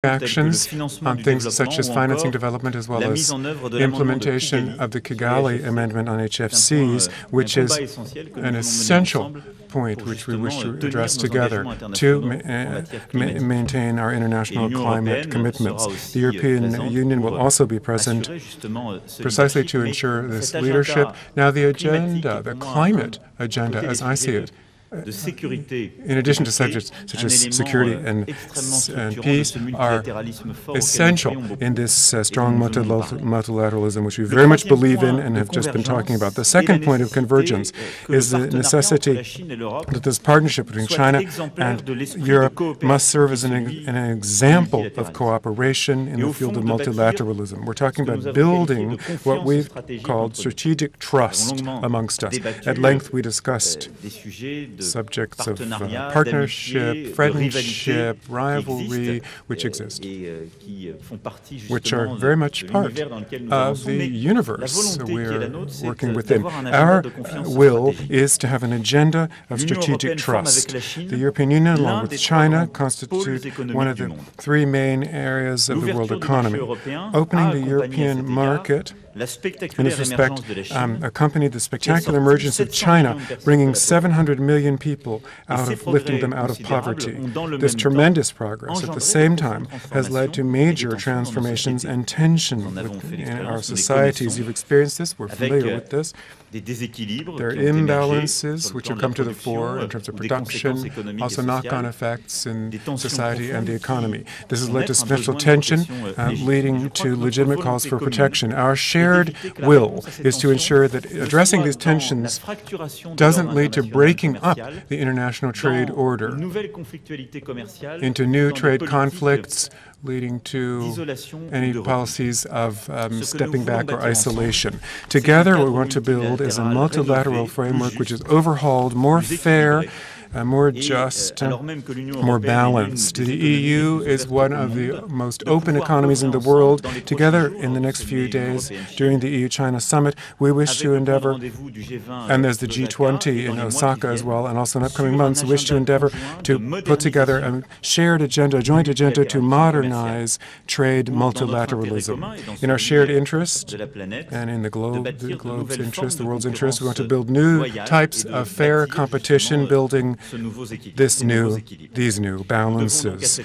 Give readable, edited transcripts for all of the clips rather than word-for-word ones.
actions on things such as financing development as well as implementation of the Kigali Amendment on HFCs, which is an essential point which we wish to address together to maintain our international climate commitments. The European Union will also be present precisely to ensure this leadership. Now the agenda, the climate agenda as I see it, in addition to subjects such as security and peace, are essential in this strong multilateralism, which we very much believe in and have just been talking about. The second point of convergence is the necessity that this partnership between China and Europe must serve as an example of cooperation in the field of multilateralism. We're talking about building what we've called strategic trust amongst us. At length, we discussed subjects of partnership, friendship, rivalry, which exist, which are very much part of the universe we're working within. Our will is to have an agenda of strategic trust. The European Union, along with China, constitute one of the three main areas of the world economy. Opening the European market in this respect accompanied the spectacular emergence of China, bringing 700 million people lifting them out of poverty. This tremendous progress at the same time has led to major transformations and tension in our societies. You've experienced this, we're familiar with this. There are imbalances which have come to the fore in terms of production, also knock-on effects in society and the economy. This has led to special tension, leading to legitimate calls for protection. Our shared will is to ensure that addressing these tensions doesn't lead to breaking up the international trade order into new trade conflicts, leading to any policies of stepping back or isolation. Together, what we want to build is a multilateral framework which is overhauled, more fair, more just, more balanced. The EU is one of the most open economies in the world. Together, in the next few days, during the EU-China summit, we wish to endeavor, and there's the G20 in Osaka as well, and also in upcoming months, we wish to endeavor to put together a shared agenda, a joint agenda to modernize trade multilateralism. In our shared interest, and in the globe's interest, the world's interest, we want to build new types of fair competition, building these new balances.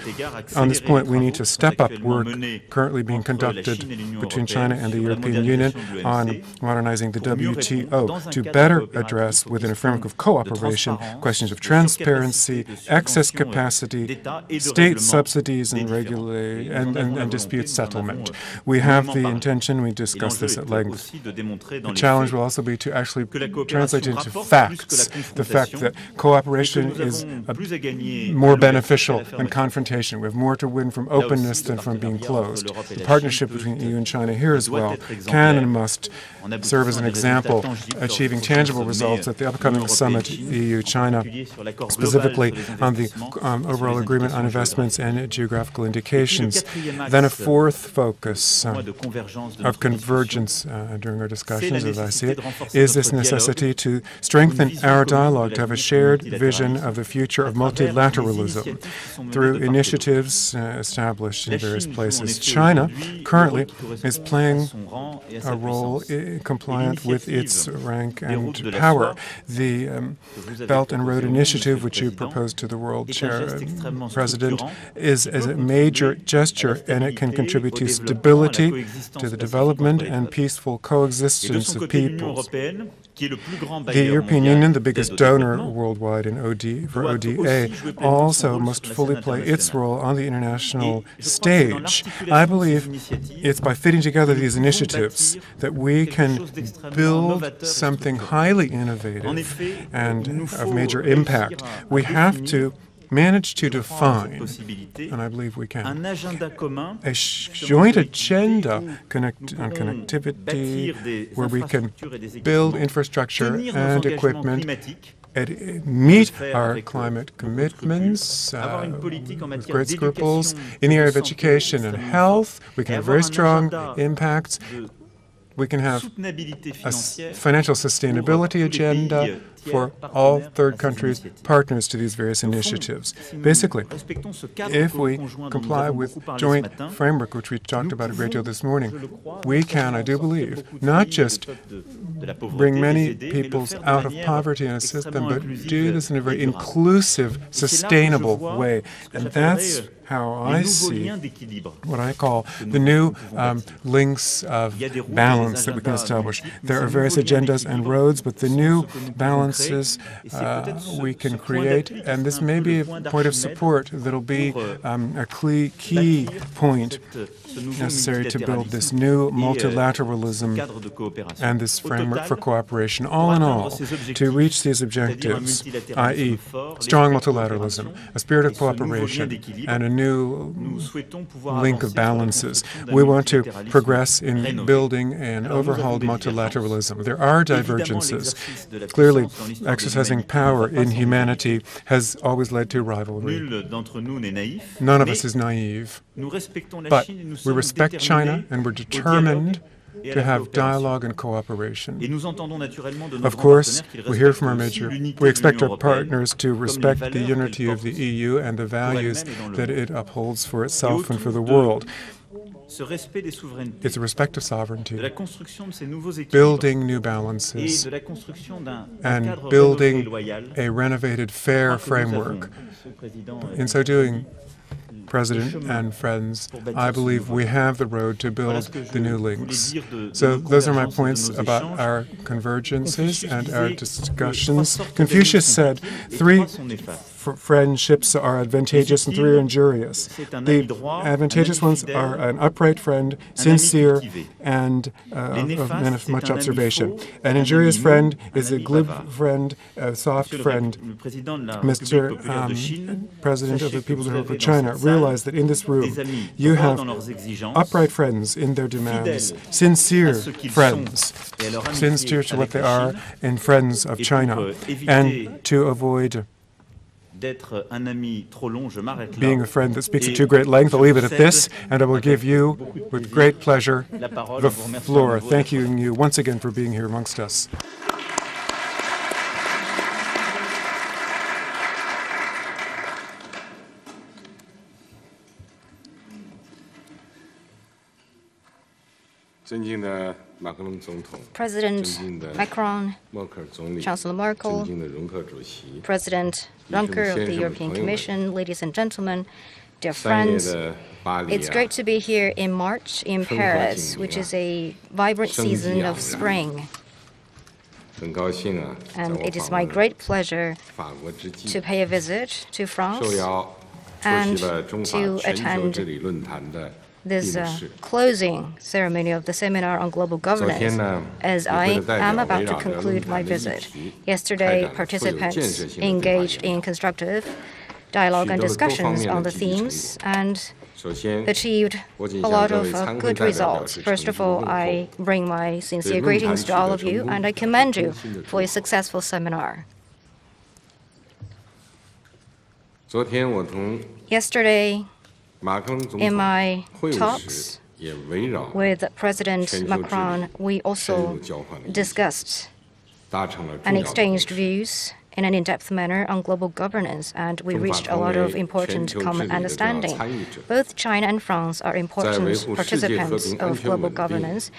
On this point, we need to step up work currently being conducted between China and the European Union on modernizing the WTO to better address, within a framework of cooperation, questions of transparency, excess capacity, state subsidies and dispute settlement. We have the intention, we discussed this at length. The challenge will also be to actually translate into facts, the fact that cooperation is more beneficial than confrontation. We have more to win from openness than from being closed. The partnership between EU and China here as well can and must serve as an example, achieving tangible results at the upcoming summit EU-China, specifically on the overall agreement on investments and geographical indications. Then a fourth focus of convergence during our discussions, as I see it, is this necessity to strengthen our dialogue, to have a shared vision of the future of multilateralism through initiatives established in various places. China currently is playing a role compliant with its rank and power. The Belt and Road Initiative, which you proposed to the World President, is a major gesture, and it can contribute to stability, to the development and peaceful coexistence of peoples. The European Union, the biggest donor worldwide in for ODA, also must fully play its role on the international stage. I believe it's by fitting together these initiatives that we can build something highly innovative and of major impact. We have to manage to define, and I believe we can, a joint agenda on connectivity where we can build infrastructure and equipment and meet our climate commitments with great scruples. In the area of education and health, we can have very strong impacts. We can have a financial sustainability agenda for all third countries partners to these various initiatives. Basically, if we comply with joint framework, which we talked about a great deal this morning, we can, I do believe, not just bring many peoples out of poverty and assist them, but do this in a very inclusive, sustainable way. And that's how I see what I call the new links of balance that we can establish. There are various agendas and roads, but the new balances we can create, and this may be a point of support that will be a key point necessary to build this new multilateralism and this framework for cooperation. All in all, to reach these objectives, i.e. strong multilateralism, a spirit of cooperation, and a new link of balances, we want to progress in building an overhauled multilateralism. There are divergences. Clearly, exercising power in humanity has always led to rivalry. None of us is naive, but we respect China and we're determined to have dialogue and cooperation. Of course, we hear from our we expect our partners to respect the unity of the EU and the values that it upholds for itself and for the world. It's a respect of sovereignty, building new balances, and building a renovated, fair framework. In so doing, President and friends, I believe we have the road to build the new links. So those are my points about our convergences and our discussions. Confucius said, 3 friendships are advantageous and 3 are injurious. The advantageous ones are an upright friend, sincere, and a man of much observation. An injurious friend is a glib friend, a soft friend. Mr. President of the People's Republic of China, realize that in this room you have upright friends in their demands, sincere friends, sincere to what they are, and friends of China. And to avoid being a friend that speaks at too great length, I'll leave it at this, and I will give you, with great pleasure, the floor. Thanking you once again for being here amongst us. President Macron, Chancellor Merkel, President Juncker of the European Commission, ladies and gentlemen, dear friends, it's great to be here in March in Paris, which is a vibrant season of spring. And it is my great pleasure to pay a visit to France and to attend this closing ceremony of the Seminar on Global Governance, as I am about to conclude my visit. Yesterday, participants engaged in constructive dialogue and discussions on the themes and achieved a lot of good results. First of all, I bring my sincere greetings to all of you, and I commend you for a successful seminar. Yesterday, in my talks with President Macron, we also discussed and exchanged views in an in-depth manner on global governance, and we reached a lot of important common understanding. Both China and France are important participants of global governance.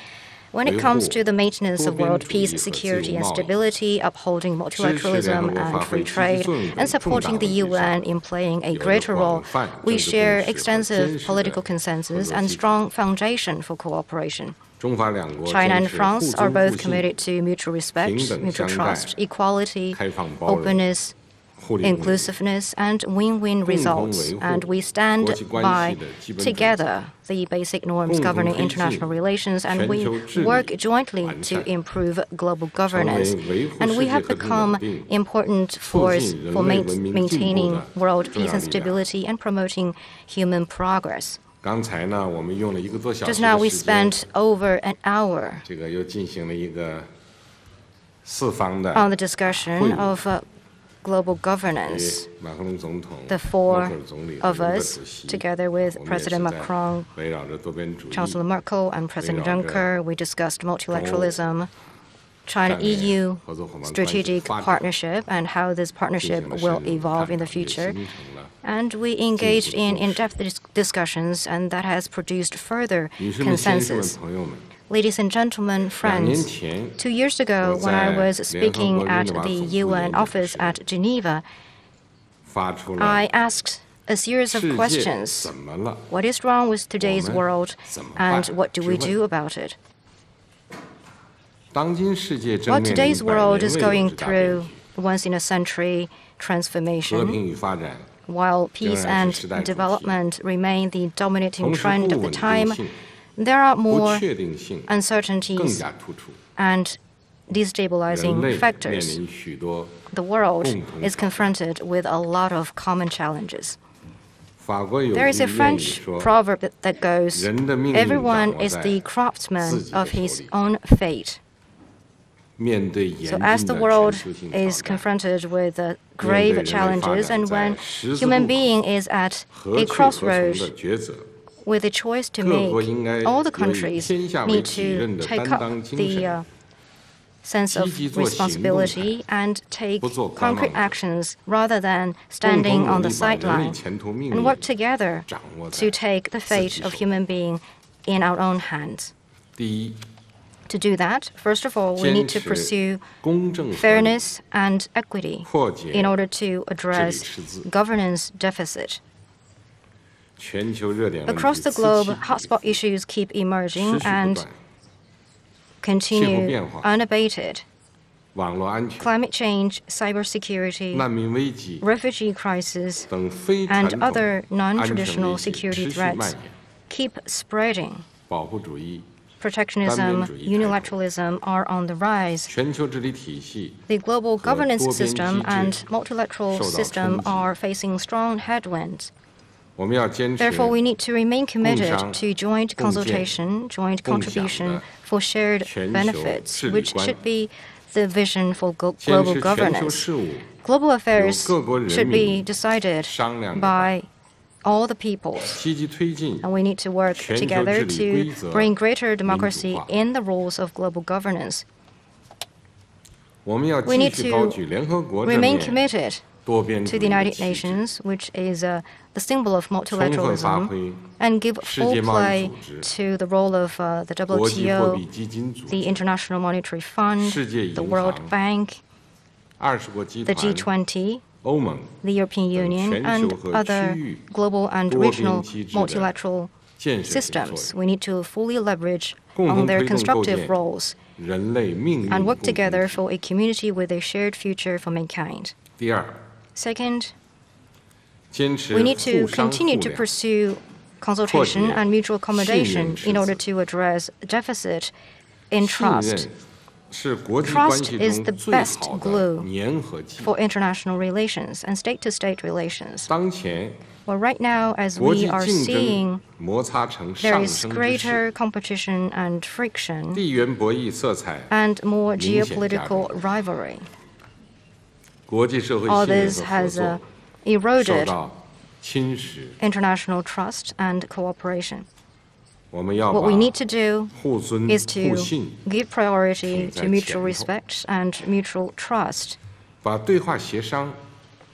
When it comes to the maintenance of world peace, security, and stability, upholding multilateralism and free trade, and supporting the UN in playing a greater role, we share extensive political consensus and strong foundation for cooperation. China and France are both committed to mutual respect, mutual trust, equality, openness, inclusiveness, and win-win results, and we stand by together the basic norms governing international relations, and we work jointly to improve global governance. And we have become important force for maintaining world peace and stability and promoting human progress. Just now we spent over an hour on the discussion of global governance. The 4 of us, together with President Macron, Chancellor Merkel, and President Juncker, we discussed multilateralism China-EU strategic partnership and how this partnership will evolve in the future. And we engaged in in-depth discussions, and that has produced further consensus. Ladies and gentlemen, friends, 2 years ago, when I was speaking at the UN office at Geneva, I asked a series of questions. What is wrong with today's world, and what do we do about it? Well, today's world is going through once-in-a-century transformation. While peace and development remain the dominating trend of the time, there are more uncertainties and destabilizing factors. The world is confronted with a lot of common challenges. There is a French proverb that goes, "Everyone is the craftsman of his own fate." So as the world is confronted with grave challenges, and when human being is at a crossroads with a choice to make, all the countries need to take up the sense of responsibility and take concrete actions rather than standing on the sideline, and work together to take the fate of human being in our own hands. To do that, first of all, we need to pursue fairness and equity in order to address governance deficit. Across the globe, hotspot issues keep emerging and continue unabated. Climate change, cybersecurity, refugee crisis, and other non-traditional security threats keep spreading. Protectionism, unilateralism are on the rise. The global governance system and multilateral system are facing strong headwinds. Therefore, we need to remain committed to joint consultation, joint contribution for shared benefits, which should be the vision for global governance. Global affairs should be decided by all the peoples, and we need to work together to bring greater democracy in the rules of global governance. We need to remain committed to the United Nations, which is the symbol of multilateralism, and give full play to the role of the WTO, the International Monetary Fund, the World Bank, the G20, the European Union, and other global and regional multilateral systems. We need to fully leverage on their constructive roles and work together for a community with a shared future for mankind. Second, we need to continue to pursue consultation and mutual accommodation in order to address deficit in trust. Trust is the best glue for international relations and state-to-state relations. Well, right now, as we are seeing, there is greater competition and friction and more geopolitical rivalry. All this has eroded international trust and cooperation. What we need to do is to give priority to mutual respect and mutual trust,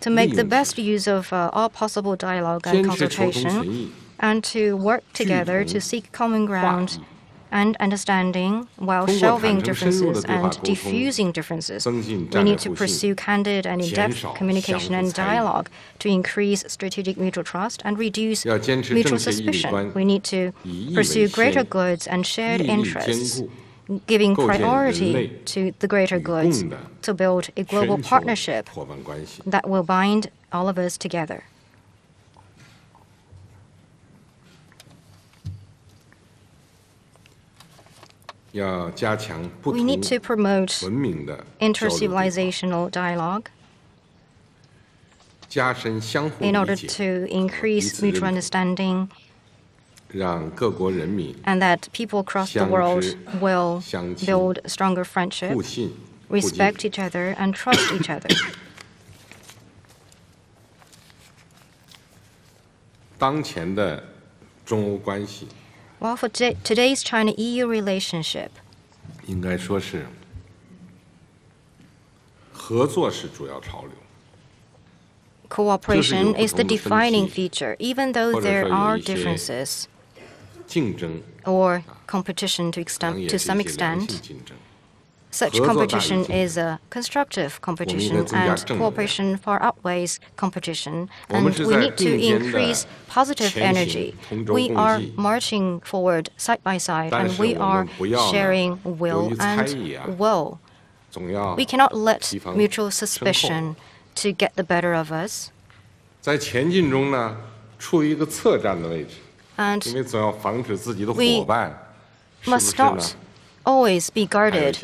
to make the best use of all possible dialogue and consultation, and to work together to seek common ground and understanding while shelving differences and diffusing differences. We need to pursue candid and in-depth communication and dialogue to increase strategic mutual trust and reduce mutual suspicion. We need to pursue greater goods and shared interests, giving priority to the greater goods to build a global partnership that will bind all of us together. We need to promote inter-civilizational dialogue in order to increase mutual understanding, and that people across the world will build stronger friendship, respect each other, and trust each other. Well, for today's China-EU relationship, Cooperation is the defining feature, even though there are differences or competition to some extent. Such competition is a constructive competition, and cooperation far outweighs competition. And we need to increase positive energy. We are marching forward side by side, and we are sharing will and woe. We cannot let mutual suspicion to get the better of us. And we must not always be guarded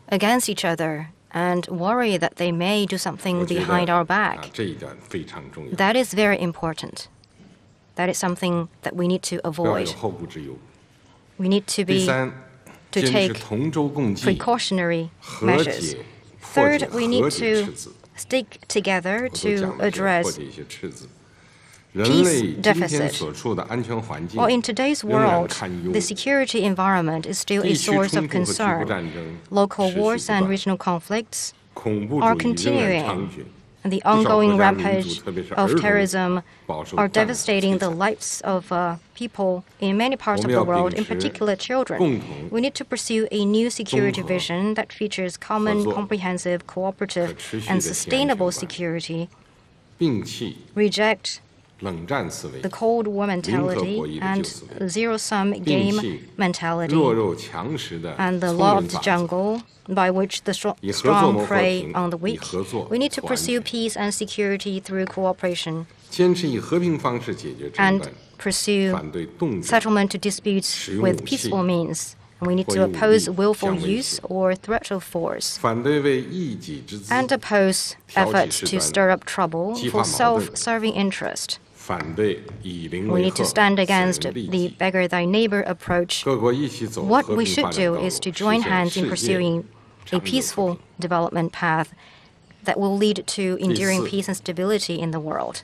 against each other and worry that they may do something behind our back. That is very important. That is something that we need to avoid. We need to take precautionary measures. Third, we need to stick together to address peace deficit. Well, in today's world, the security environment is still a source of concern. Local wars and regional conflicts are continuing. And the ongoing rampage of terrorism are devastating the lives of people in many parts of the world, in particular children. We need to pursue a new security vision that features common, comprehensive, cooperative, and sustainable security. Reject the Cold War mentality and zero-sum game mentality and the law of the jungle by which the strong prey on the weak. We need to pursue peace and security through cooperation and pursue settlement to disputes with peaceful means. We need to oppose willful use or threat of force and oppose efforts to stir up trouble for self-serving interest. We need to stand against the beggar-thy-neighbor approach. What we should do is to join hands in pursuing a peaceful development path that will lead to enduring peace and stability in the world.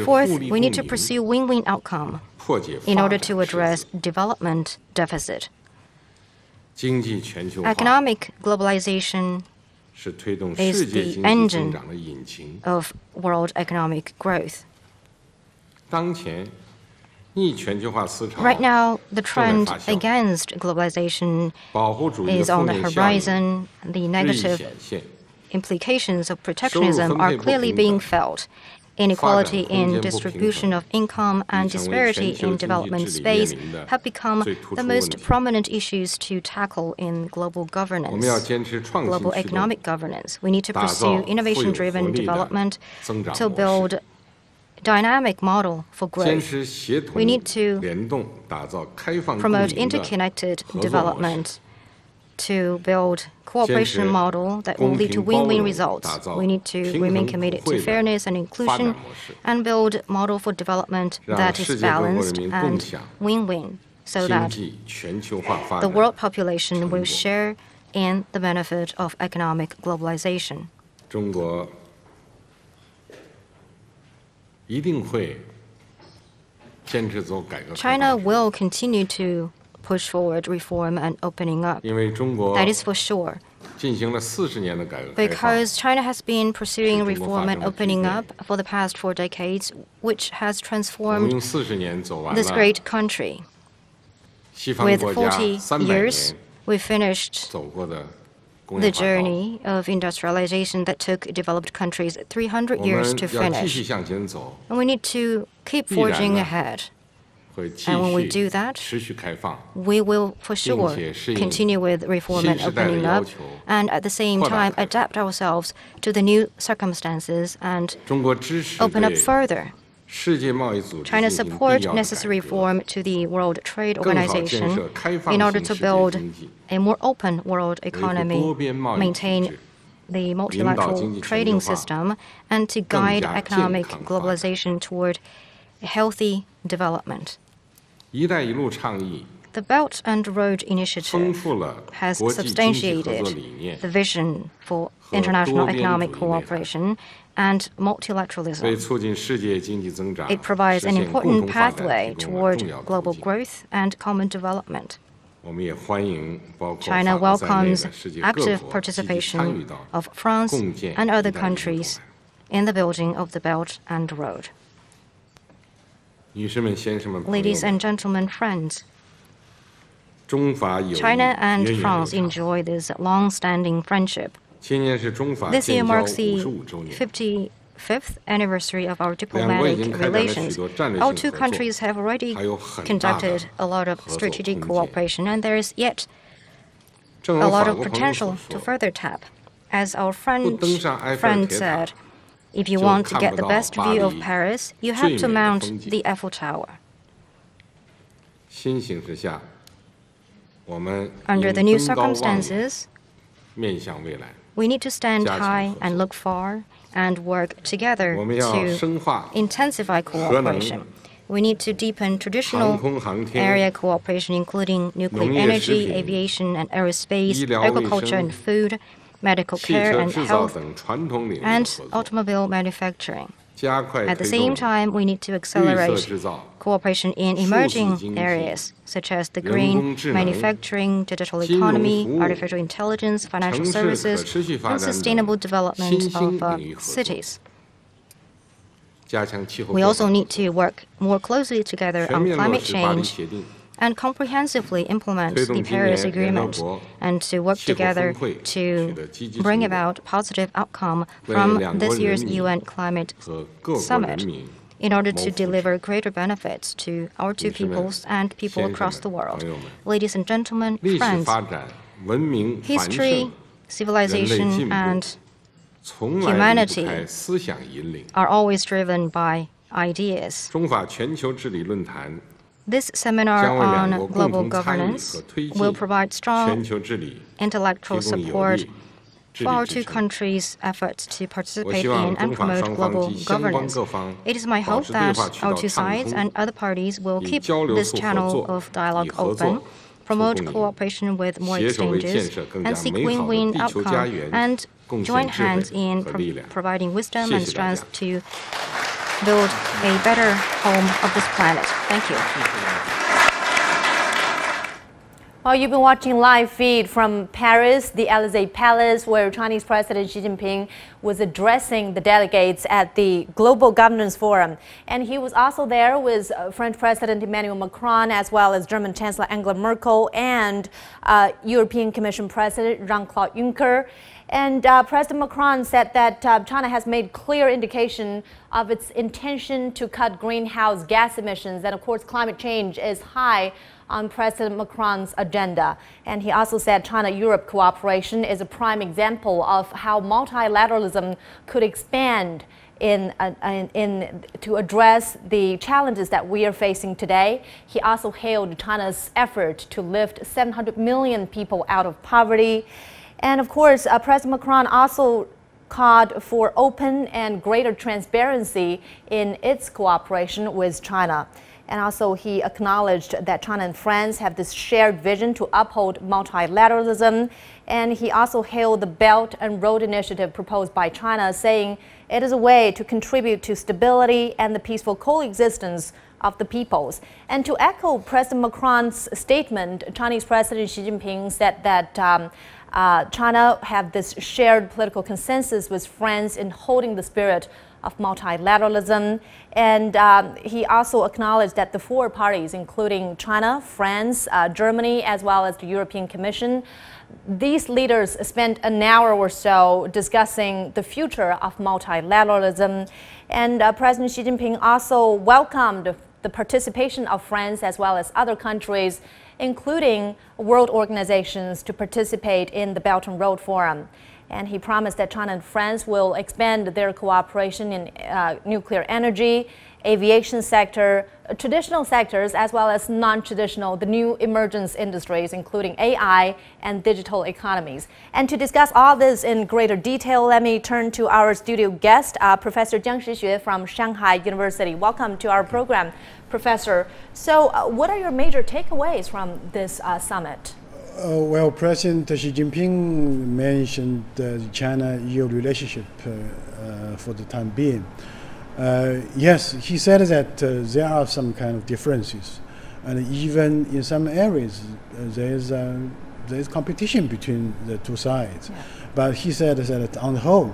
Fourth, we need to pursue win-win outcome in order to address development deficit. Economic globalization is the engine of world economic growth. Right now, the trend against globalization is on the horizon. The negative implications of protectionism are clearly being felt. Inequality in distribution of income and disparity in development space have become the most prominent issues to tackle in global governance, global economic governance. We need to pursue innovation-driven development to build dynamic model for growth. We need to promote interconnected development to build cooperation model that will lead to win-win results. We need to remain committed to fairness and inclusion and build model for development that is balanced and win-win so that the world population will share in the benefit of economic globalization. China will continue to push forward reform and opening up. That is for sure. Because China has been pursuing reform and opening up for the past 4 decades, which has transformed this great country. With 40 years, we finished the journey of industrialization that took developed countries 300 years to finish. And we need to keep forging ahead. And when we do that, we will for sure continue with reform and opening up, and at the same time adapt ourselves to the new circumstances and open up further. China supports necessary reform to the World Trade Organization in order to build a more open world economy, maintain the multilateral trading system, and to guide economic globalization toward a healthy development. The Belt and Road Initiative has substantiated the vision for international economic cooperation and multilateralism. It provides an important pathway toward global growth and common development. China welcomes active participation of France and other countries in the building of the Belt and Road. Ladies and gentlemen, friends, China and France enjoy this long-standing friendship. This year marks the 55th anniversary of our diplomatic relations. Our two countries have already conducted a lot of strategic cooperation, and there is yet a lot of potential to further tap. As our friend said, if you want to get the best view of Paris, you have to mount the Eiffel Tower. Under the new circumstances, we need to stand high and look far and work together to intensify cooperation. We need to deepen traditional area cooperation, including nuclear energy, aviation and aerospace, agriculture and food, medical care and health, and automobile manufacturing. At the same time, we need to accelerate cooperation in emerging areas, such as the green manufacturing, digital economy, artificial intelligence, financial services, and sustainable development of cities. We also need to work more closely together on climate change and comprehensively implement the Paris Agreement, and to work together to bring about positive outcome from this year's UN Climate Summit in order to deliver greater benefits to our two peoples and people across the world. Ladies and gentlemen, friends, history, civilization, and humanity are always driven by ideas. This seminar on global governance will provide strong intellectual support for our two countries' efforts to participate in and promote global governance. It is my hope that our two sides and other parties will keep this channel of dialogue open, promote cooperation with more exchanges, and seek win-win outcome, and join hands in providing wisdom and strength to build a better home of this planet. Thank you. Well, you've been watching live feed from Paris, the Élysée Palace, where Chinese President Xi Jinping was addressing the delegates at the Global Governance Forum. And he was also there with French President Emmanuel Macron, as well as German Chancellor Angela Merkel and European Commission President Jean-Claude Juncker. And President Macron said that China has made clear indication of its intention to cut greenhouse gas emissions. And of course, climate change is high on President Macron's agenda. And he also said China-Europe cooperation is a prime example of how multilateralism could expand to address the challenges that we are facing today. He also hailed China's effort to lift 700 million people out of poverty. And of course, President Macron also called for open and greater transparency in its cooperation with China. And also he acknowledged that China and France have this shared vision to uphold multilateralism. And he also hailed the Belt and Road Initiative proposed by China, saying it is a way to contribute to stability and the peaceful coexistence of the peoples. And to echo President Macron's statement, Chinese President Xi Jinping said that China have this shared political consensus with France in holding the spirit of multilateralism. And he also acknowledged that the four parties, including China, France, Germany, as well as the European Commission, these leaders spent an hour or so discussing the future of multilateralism. And President Xi Jinping also welcomed the participation of France as well as other countries, including world organizations, to participate in the Belt and Road Forum. And he promised that China and France will expand their cooperation in nuclear energy, aviation sector, traditional sectors, as well as non-traditional, the new emergence industries, including AI and digital economies. And to discuss all this in greater detail, let me turn to our studio guest, Professor Jiang Shixue from Shanghai University. Welcome to our program, Professor. So what are your major takeaways from this summit? Well, President Xi Jinping mentioned the China-EU relationship for the time being. Yes, he said that there are some kind of differences, And even in some areas, there's competition between the two sides. Yeah. But he said that on the whole,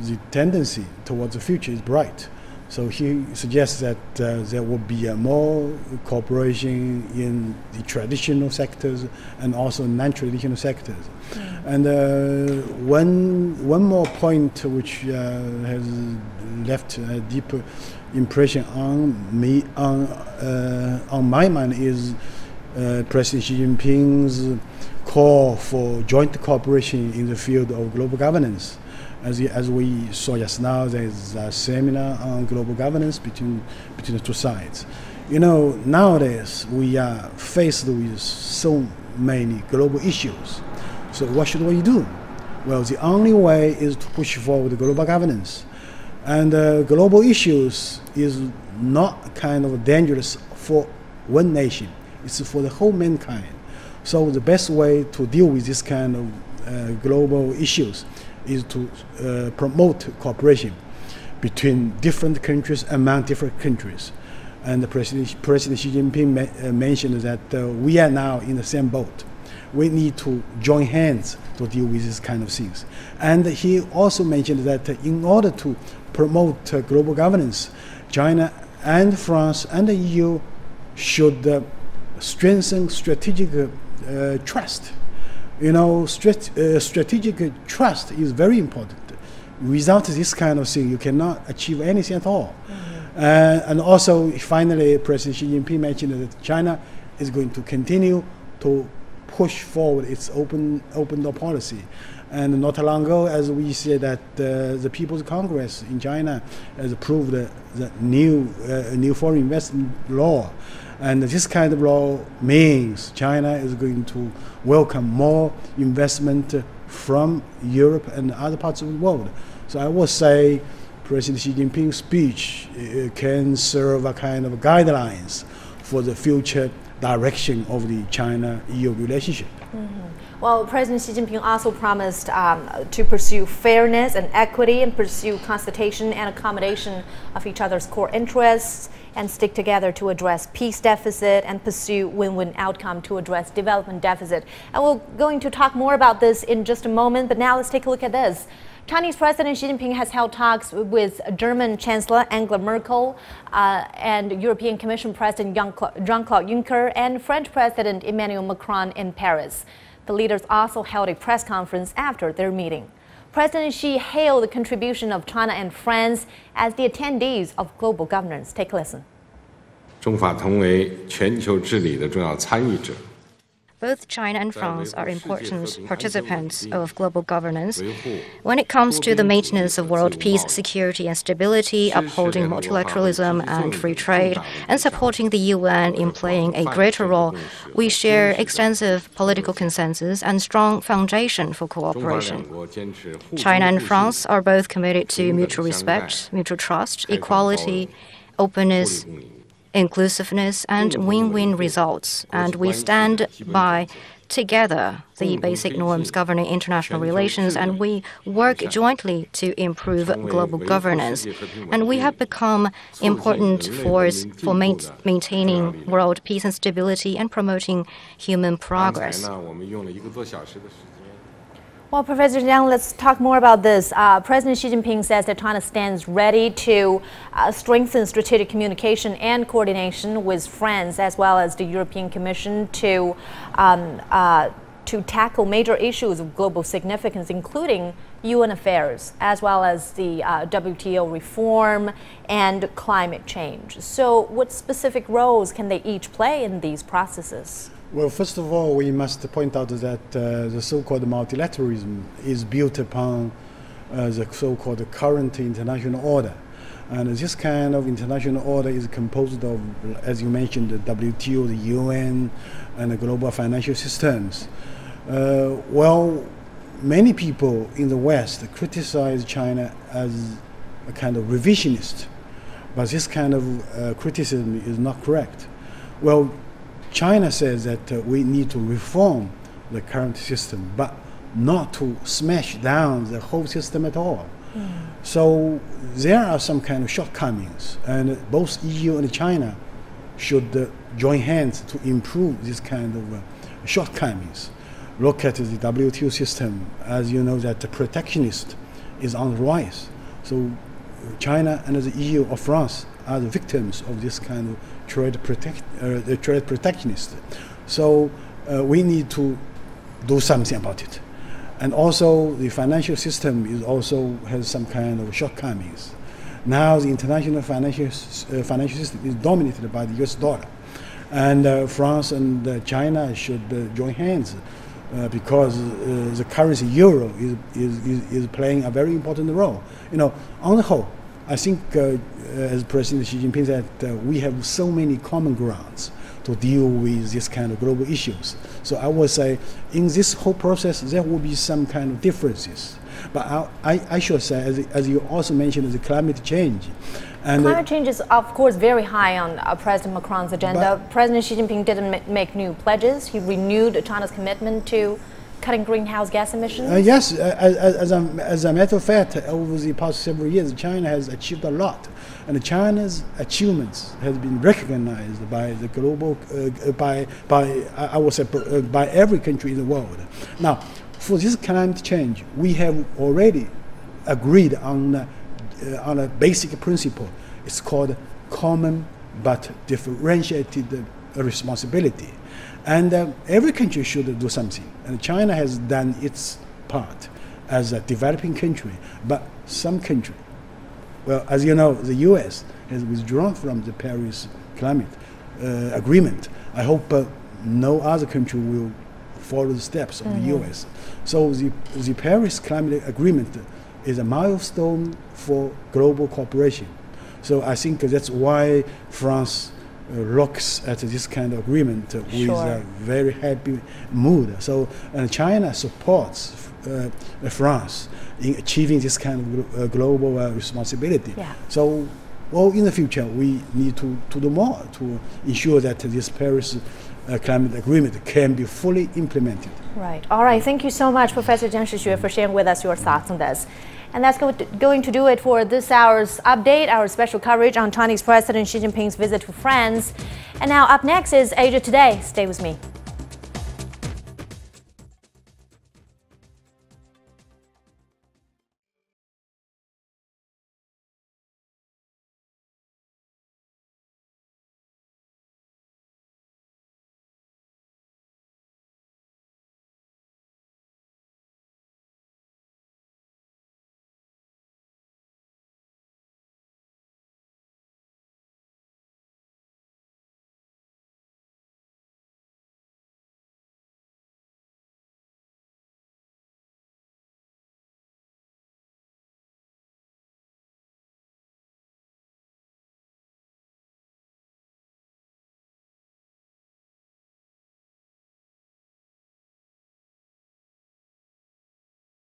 the tendency towards the future is bright. So he suggests that there will be more cooperation in the traditional sectors and also non-traditional sectors. And one more point which has left a deep impression on me, on my mind, is President Xi Jinping's call for joint cooperation in the field of global governance. As we saw just now, there's a seminar on global governance between the two sides. You know, nowadays we are faced with so many global issues. So what should we do? Well, the only way is to push forward global governance. And global issues is not kind of dangerous for one nation. It's for the whole mankind. So the best way to deal with this kind of global issues is to promote cooperation between different countries, among different countries. And President Xi Jinping mentioned that we are now in the same boat. We need to join hands to deal with this kind of things. And he also mentioned that in order to promote global governance, China and France and the EU should strengthen strategic trust. You know, strategic trust is very important. Without this kind of thing, you cannot achieve anything at all. And also, finally, President Xi Jinping mentioned that China is going to continue to push forward its open door policy. And not long ago, as we said that the People's Congress in China has approved the new foreign investment law. And this kind of law means China is going to welcome more investment from Europe and other parts of the world. So I would say President Xi Jinping's speech can serve a kind of guidelines for the future direction of the China-EU relationship. Well, President Xi Jinping also promised to pursue fairness and equity and pursue consultation and accommodation of each other's core interests and stick together to address peace deficit and pursue win-win outcome to address development deficit. And we're going to talk more about this in just a moment, but now let's take a look at this. Chinese President Xi Jinping has held talks with German Chancellor Angela Merkel and European Commission President Jean-Claude Juncker and French President Emmanuel Macron in Paris. The leaders also held a press conference after their meeting. President Xi hailed the contribution of China and France as the attendees of global governance. Take a listen. 中法同为全球治理的重要参与者。 Both China and France are important participants of global governance. When it comes to the maintenance of world peace, security and stability, upholding multilateralism and free trade, and supporting the UN in playing a greater role, we share extensive political consensus and strong foundation for cooperation. China and France are both committed to mutual respect, mutual trust, equality, openness, inclusiveness and win-win results, and we stand by together the basic norms governing international relations, and we work jointly to improve global governance. And we have become important force for maintaining world peace and stability and promoting human progress. Well, Professor Jiang, let's talk more about this. President Xi Jinping says that China stands ready to strengthen strategic communication and coordination with France as well as the European Commission to tackle major issues of global significance, including UN affairs, as well as the WTO reform and climate change. So what specific roles can they each play in these processes? Well, first of all, we must point out that the so-called multilateralism is built upon the so-called current international order. And this kind of international order is composed of, as you mentioned, the WTO, the UN, and the global financial systems. Well, many people in the West criticize China as a kind of revisionist, but this kind of criticism is not correct. Well, China says that we need to reform the current system, but not to smash down the whole system at all. So there are some kind of shortcomings, and both EU and China should join hands to improve this kind of shortcomings. Look at the WTO system. As you know, that the protectionist is on the rise. So China and the EU or France are the victims of this kind of trade protectionist. So we need to do something about it. And also the financial system is also has some kind of shortcomings. Now the international financial system is dominated by the US dollar. And France and China should join hands because the currency euro is playing a very important role. You know, on the whole, I think as President Xi Jinping said, we have so many common grounds to deal with this kind of global issues. So I would say in this whole process, there will be some kind of differences. But I should say, as you also mentioned, the climate change. And climate change is, of course, very high on President Macron's agenda. President Xi Jinping didn't make new pledges. He renewed China's commitment to cutting greenhouse gas emissions. Yes, as a matter of fact, over the past several years, China has achieved a lot. And China's achievements has been recognized by the global, I would say, by every country in the world. Now, for this climate change, we have already agreed on a basic principle. It's called common but differentiated responsibility. And every country should do something. And China has done its part as a developing country. But some country, well, as you know, the US has withdrawn from the Paris climate agreement. I hope no other country will follow the steps of the US. So the Paris climate agreement is a milestone for global cooperation. So I think that's why France looks at this kind of agreement with a very happy mood. So China supports France in achieving this kind of global responsibility. Yeah. So, well, in the future, we need to do more to ensure that this Paris climate agreement can be fully implemented. Right. All right. Thank you so much, Professor Zhang Shixue, for sharing with us your thoughts on this. And that's going to do it for this hour's update, our special coverage on Chinese President Xi Jinping's visit to France. And now up next is Asia Today. Stay with me.